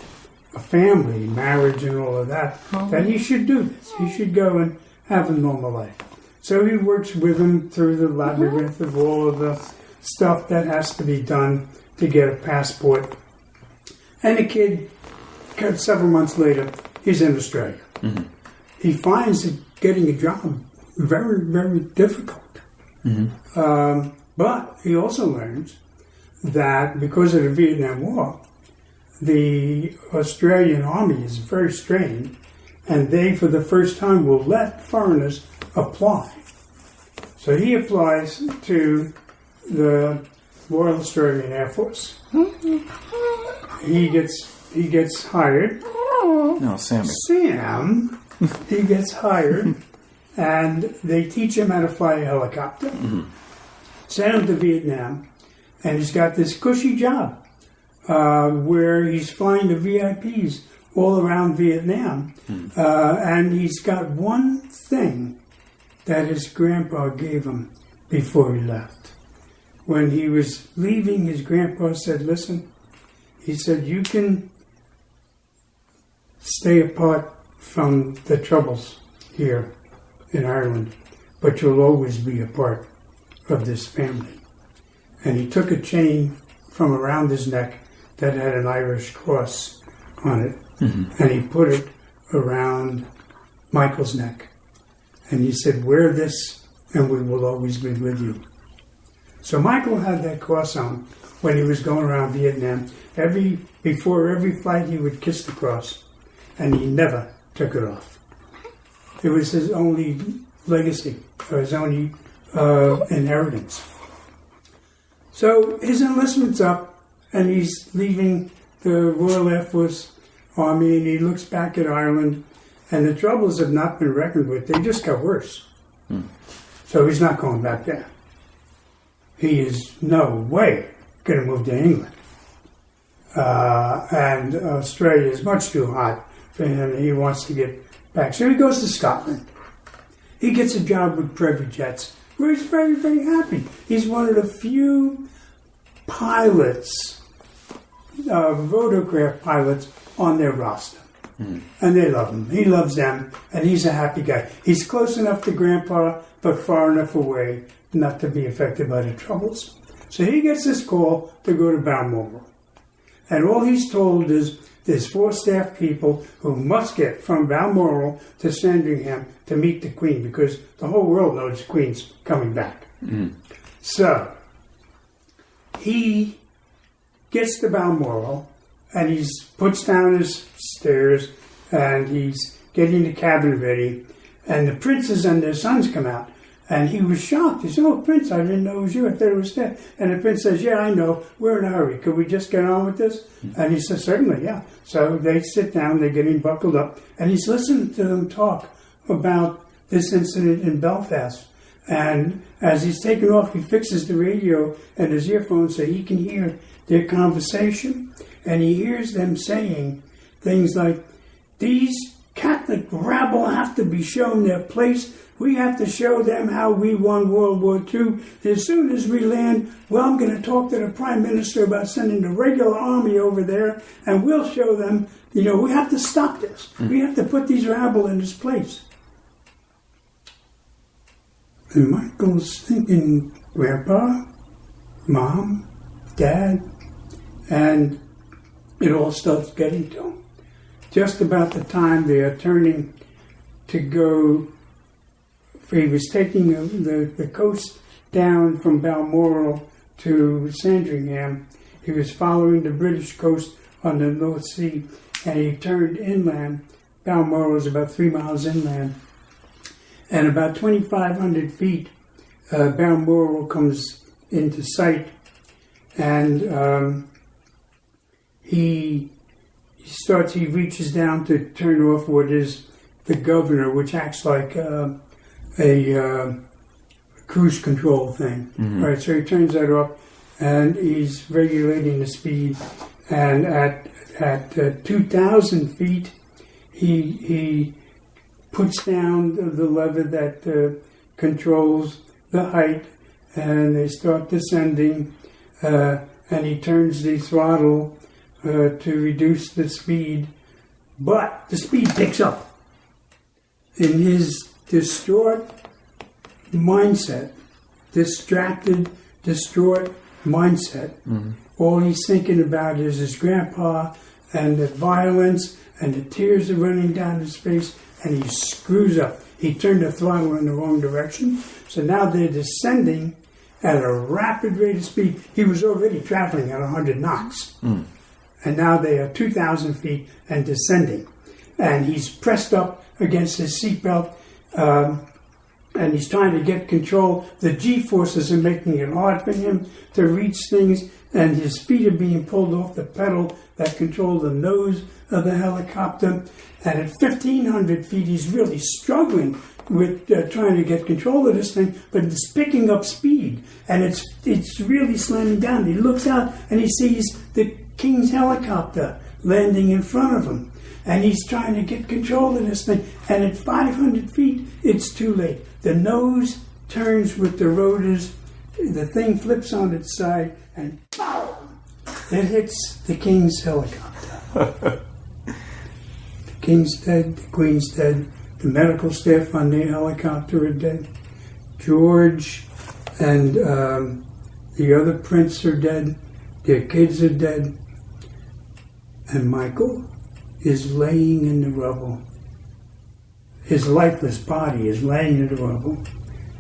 a family, marriage and all of that, that he should do this. He should go and have a normal life. So he works with him through the labyrinth of all of the stuff that has to be done to get a passport. And the kid, several months later, he's in Australia. He finds that getting a job very, very difficult. But he also learns that because of the Vietnam War, the Australian army is very strained, and they, for the first time, will let foreigners apply. So he applies to the Royal Australian Air Force. He gets hired.
No, Sammy.
Sam, he gets hired, and they teach him how to fly a helicopter. Send him to Vietnam, and he's got this cushy job where he's flying the VIPs all around Vietnam. And he's got one thing that his grandpa gave him before he left. When he was leaving, his grandpa said, listen, he said, you can stay apart from the troubles here in Ireland, but you'll always be a part of this family. And he took a chain from around his neck that had an Irish cross on it, and he put it around Michael's neck. And he said, wear this and we will always be with you. So Michael had that cross on when he was going around Vietnam. Before every flight he would kiss the cross, and he never took it off. It was his only legacy, or his only inheritance. So his enlistment's up, and he's leaving the Royal Air Force Army, and he looks back at Ireland, and the troubles have not been reckoned with. They just got worse. So he's not going back there. He is no way going to move to England. And Australia is much too hot for him, and he wants to get back. So he goes to Scotland. He gets a job with Privy Jets, where he's very, very happy. He's one of the few pilots, rotorcraft pilots, on their roster. And they love him. He loves them, and he's a happy guy. He's close enough to Grandpa, but far enough away not to be affected by the troubles. So he gets this call to go to Balmoral. And all he's told is there's 4 staff people who must get from Balmoral to Sandringham to meet the Queen, because the whole world knows the Queen's coming back. So he gets to Balmoral, and he puts down his stairs, and he's getting the cabin ready, and the princes and their sons come out, and he was shocked. He said, "Oh, Prince, I didn't know it was you. I thought it was that." And the prince says, "Yeah, I know. We're in a hurry. Could we just get on with this?" And he says, "Certainly, yeah." So they sit down, they're getting buckled up, and he's listening to them talk about this incident in Belfast. And as he's taking off, he fixes the radio and his earphones so he can hear their conversation. And he hears them saying things like, "These Catholic rabble have to be shown their place. We have to show them how we won World War II. As soon as we land, well, I'm going to talk to the Prime Minister about sending the regular army over there, and we'll show them, we have to stop this. We have to put these rabble in this place." And Michael's thinking, Grandpa, Mom, Dad, and it all starts getting to him. Just about the time they are turning to go, he was taking the coast down from Balmoral to Sandringham. He was following the British coast on the North Sea, and he turned inland. Balmoral is about 3 miles inland. And about 2,500 feet, Balmoral comes into sight, and he reaches down to turn off what is the governor, which acts like a cruise control thing. Right, so he turns that off, and he's regulating the speed. And at 2,000 feet, he puts down the lever that controls the height, and they start descending. And he turns the throttle to reduce the speed, but the speed picks up. In his distraught mindset, distracted, distraught mindset, all he's thinking about is his grandpa and the violence, and the tears are running down his face, and he screws up. He turned the throttle in the wrong direction, so now they're descending at a rapid rate of speed. He was already traveling at 100 knots. And now they are 2,000 feet and descending. And he's pressed up against his seatbelt, and he's trying to get control. The G-forces are making it hard for him to reach things, and his feet are being pulled off the pedal that control the nose of the helicopter. And at 1,500 feet, he's really struggling with trying to get control of this thing, but it's picking up speed, and it's really slamming down. He looks out, and he sees the King's helicopter landing in front of him, and he's trying to get control of this thing, and at 500 feet, it's too late. The nose turns with the rotors, the thing flips on its side, and pow! It hits the King's helicopter. The King's dead, the Queen's dead, the medical staff on the helicopter are dead, George and the other prince are dead. Their kids are dead. And Michael is laying in the rubble. His lifeless body is laying in the rubble,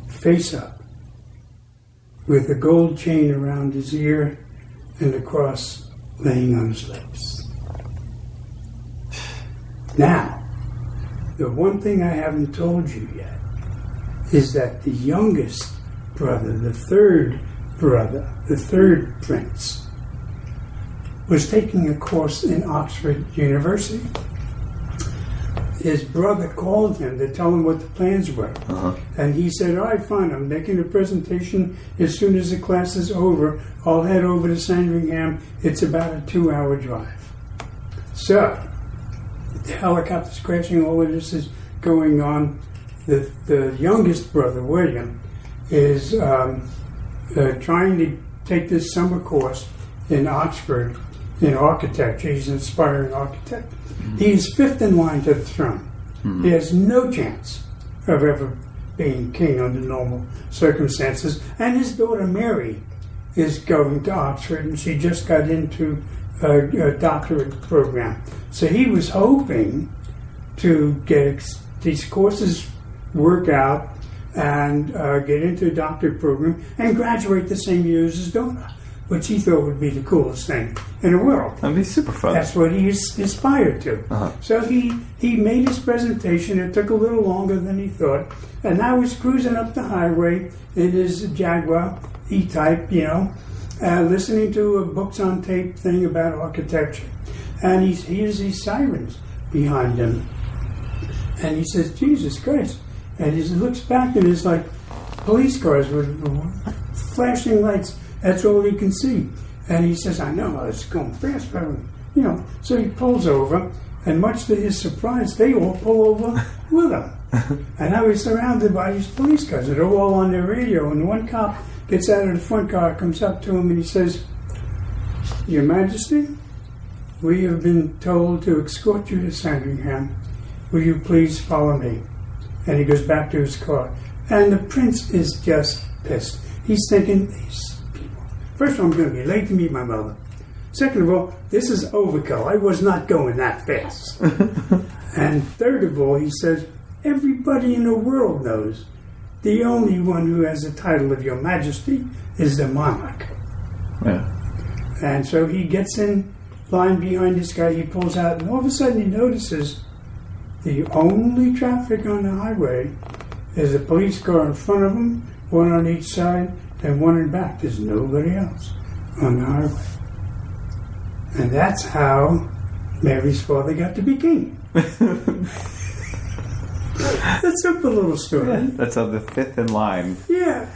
face up, with a gold chain around his ear and a cross laying on his lips. Now, the one thing I haven't told you yet is that the youngest brother, the third prince, was taking a course in Oxford University. His brother called him to tell him what the plans were. And he said, all right, fine, I'm making a presentation. As soon as the class is over, I'll head over to Sandringham. It's about a 2-hour drive. So, the helicopter's crashing, all of this is going on. The youngest brother, William, is trying to take this summer course in Oxford in architecture. He's an aspiring architect. He's fifth in line to the throne. He has no chance of ever being king under normal circumstances. And his daughter Mary is going to Oxford, and she just got into a doctorate program. So he was hoping to get these courses work out and get into a doctorate program and graduate the same year as his daughter, which he thought would be the coolest thing in the world.
That'd be super fun.
That's what he aspired to. So he made his presentation. It took a little longer than he thought. And now he's cruising up the highway in his Jaguar E-Type, listening to a books on tape thing about architecture. And he hears these sirens behind him. And he says, Jesus Christ. And he looks back and it's like police cars with flashing lights. That's all he can see. And he says, I know, it's going fast, but, So he pulls over, and much to his surprise, they all pull over with him. And now he's surrounded by these police cars. They're all on their radio, and one cop gets out of the front car, comes up to him, and he says, Your Majesty, we have been told to escort you to Sandringham. Will you please follow me? And he goes back to his car. And the prince is just pissed. He's thinking, these people. First of all, I'm going to be late to meet my mother. Second of all, this is overkill. I was not going that fast. And third of all, he says, everybody in the world knows the only one who has the title of Your Majesty is the monarch.
Yeah.
And so he gets in line behind this guy, he pulls out, and all of a sudden he notices the only traffic on the highway is a police car in front of him, one on each side, and one in back. There's nobody else on the highway. And that's how Mary's father got to be king. That's a simple little story.
Yeah, that's how the fifth in line.
Yeah.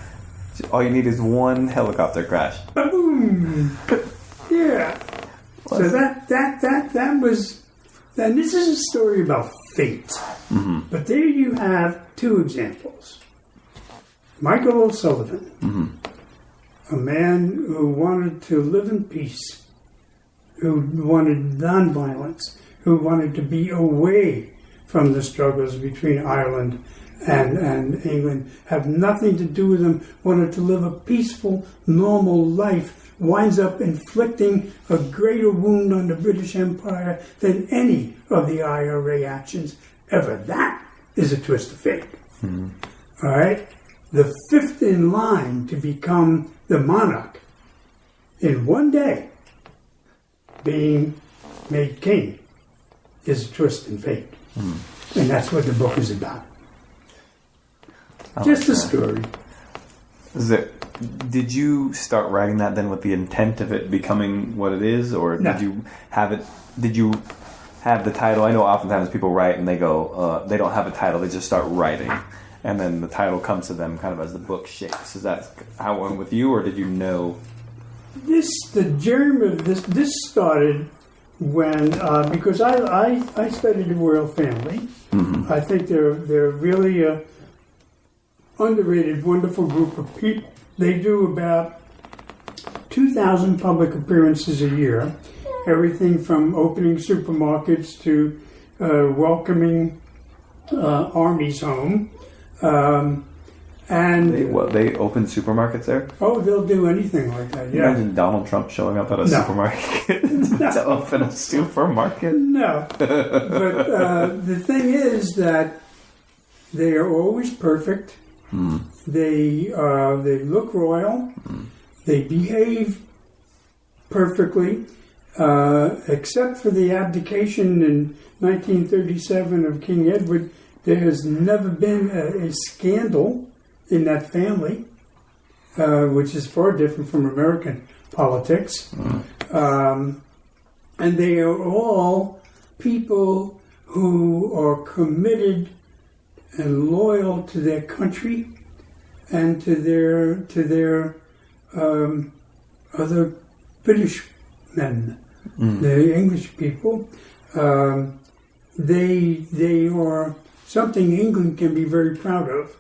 All you need is one helicopter crash.
Boom. Yeah. So that was. And this is a story about fate.
Mm-hmm.
But there you have two examples. Michael O'Sullivan, a man who wanted to live in peace, who wanted nonviolence, who wanted to be away from the struggles between Ireland and England, have nothing to do with them, wanted to live a peaceful, normal life, winds up inflicting a greater wound on the British Empire than any of the IRA actions ever. That is a twist of fate. Mm-hmm. All right? The fifth in line to become the monarch in one day, being made king, is a twist in fate. Mm-hmm. And that's what the book is about. Just a story.
Did you start writing that then with the intent of it becoming what it is, or
No.
did you have it? Did you have the title? I know oftentimes people write and they go, they don't have a title; they just start writing, and then the title comes to them kind of as the book shapes. Is that how it went with you, or did you know?
The germ of this started when because I studied the royal family. Mm-hmm. I think they're really a underrated, wonderful group of people. They do about 2,000 public appearances a year. Everything from opening supermarkets to welcoming armies home. And
They open supermarkets there?
oh, they'll do anything like that.
Can you
Yeah.
imagine Donald Trump showing up at a
No.
supermarket to open a supermarket?
No, but the thing is that they are always perfect. They look royal. They behave perfectly, except for the abdication in 1937 of King Edward. There has never been a scandal in that family, which is far different from American politics. And they are all people who are committed and loyal to their country and to their other British men, the English people. They are something England can be very proud of.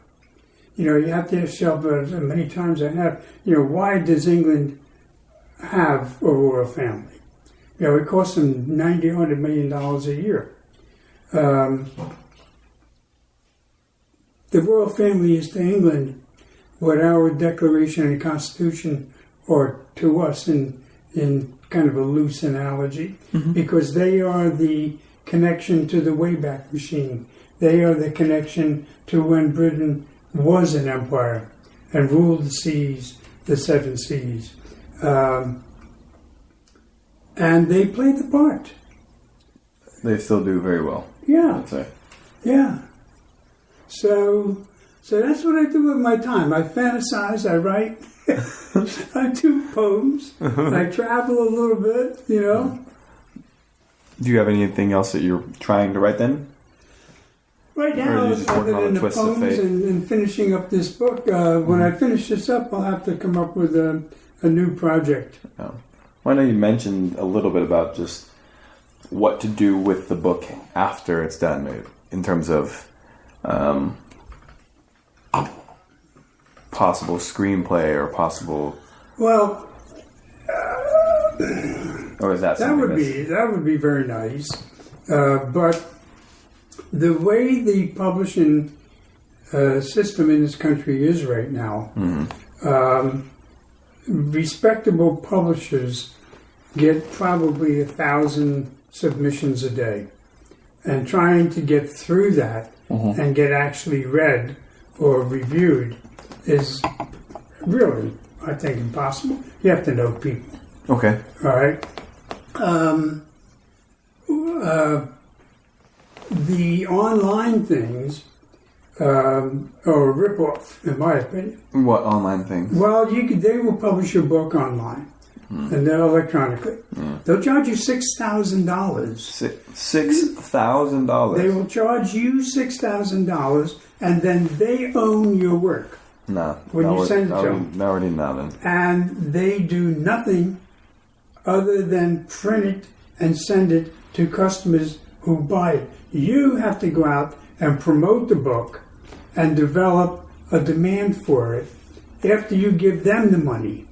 You know, you have to ask yourself, many times I have, why does England have a royal family? It costs them $90-100 million a year. The royal family is to England what our Declaration and Constitution are to us in kind of a loose analogy, because they are the connection to the Wayback Machine. They are the connection to when Britain was an empire and ruled the seas, the seven seas. And they played the part.
They still do very well,
Yeah,
I'd say.
yeah. So that's what I do with my time. I fantasize, I write, I do poems, I travel a little bit,
Do you have anything else that you're trying to write then?
Right
Or are
now,
you just working
other
on
than
the
the
Twists of
poems
Fate?
and finishing up this book, when I finish this up, I'll have to come up with a new project.
Oh. Well, I know you mentioned a little bit about just what to do with the book after it's done, maybe, in terms of possible screenplay or possible,
Well,
or is that
that
something
would be very nice, but the way the publishing system in this country is right now, respectable publishers get probably 1,000 submissions a day, and trying to get through that and get actually read or reviewed is really, I think, impossible. You have to know people.
Okay.
All right. The online things are a ripoff, in my opinion.
What online things?
Well, they will publish your book online, and then electronically. They'll charge you $6,000.
$6,000.
They will charge you $6,000, and then they own your work.
No.
When you send it to them.
No, already now then.
And they do nothing other than print it and send it to customers who buy it. You have to go out and promote the book and develop a demand for it after you give them the money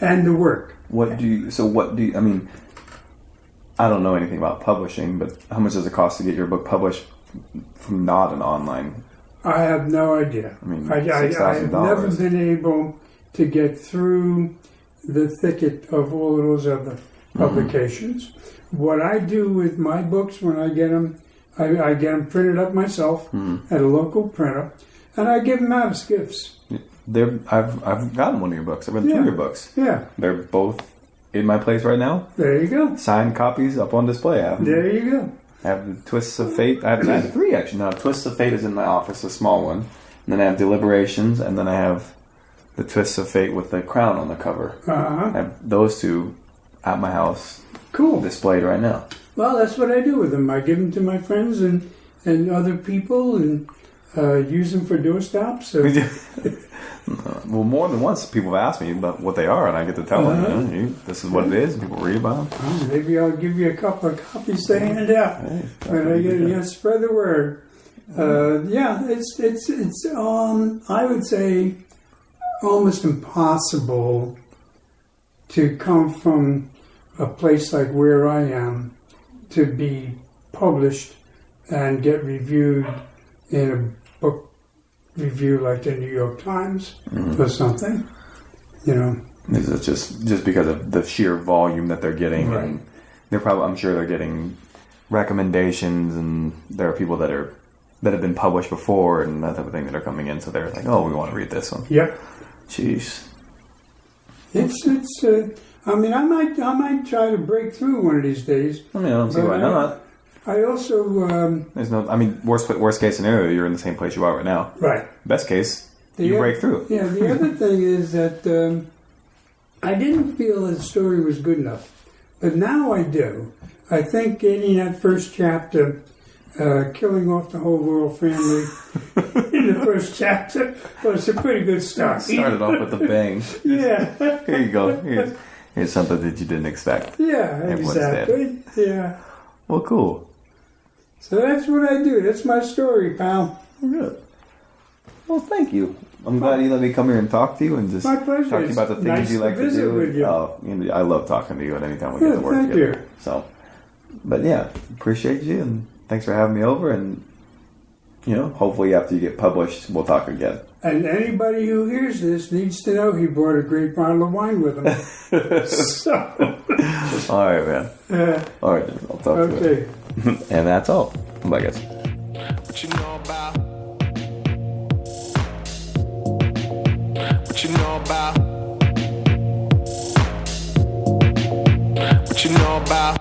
and the work.
I mean, I don't know anything about publishing, but how much does it cost to get your book published from not an online?
I have no idea.
I mean,
I have
$6,000.
never been able to get through the thicket of all of those other publications. What I do with my books when I get them, I get them printed up myself at a local printer, and I give them out as gifts.
I've gotten one of your books. I've read two of your books.
Yeah,
They're both in my place right now.
there you go.
Signed copies up on display. I
There you go.
have the Twists of Fate. I have three actually. Now, Twists of Fate is in my office, a small one. And then I have Deliberations, and then I have the Twists of Fate with the crown on the cover. I have those two at my house,
Cool.
displayed right now.
Well, that's what I do with them. I give them to my friends and other people, and use them for doorstops. So.
Well, more than once, people have asked me about what they are, and I get to tell them, this is what it is, and people read about them.
Well, maybe I'll give you a couple of copies to hand out. But spread the word. It's I would say almost impossible to come from a place like where I am to be published and get reviewed in a book review like the New York Times or something. You know.
Is it just because of the sheer volume that they're getting?
Right.
And I'm sure they're getting recommendations, and there are people that have been published before and that type of thing that are coming in. So they're like, oh, we want to read this one.
Yep.
Jeez.
It's. I mean, I might try to break through one of these days.
I mean, I don't see why not.
I also.
There's no. I mean, worst case scenario, you're in the same place you are right now.
Right.
Best case, you break through.
Yeah. The other thing is that I didn't feel that the story was good enough, but now I do. I think getting that first chapter, killing off the whole royal family in the first chapter was a pretty good start.
Started off with a bang.
Yeah.
Here you go. Here's something that you didn't expect.
Yeah,
Everyone's
exactly. Yeah.
Well, cool.
So that's what I do. That's my story, pal.
Good. Well, thank you. I'm glad you let me come here and talk to you and just
My pleasure.
talk to you about the
It's
things
nice
you like
to
to
visit
do.
with you.
I love talking to you at any time we get to work
thank
together.
you.
So, but yeah, appreciate you and thanks for having me over. And hopefully after you get published, we'll talk again.
And anybody who hears this needs to know he brought a great bottle of wine with him. So,
All right, man. All right, I'll talk to you.
okay.
And that's all. Bye, guys.
What you know about? What you know about? What you know about?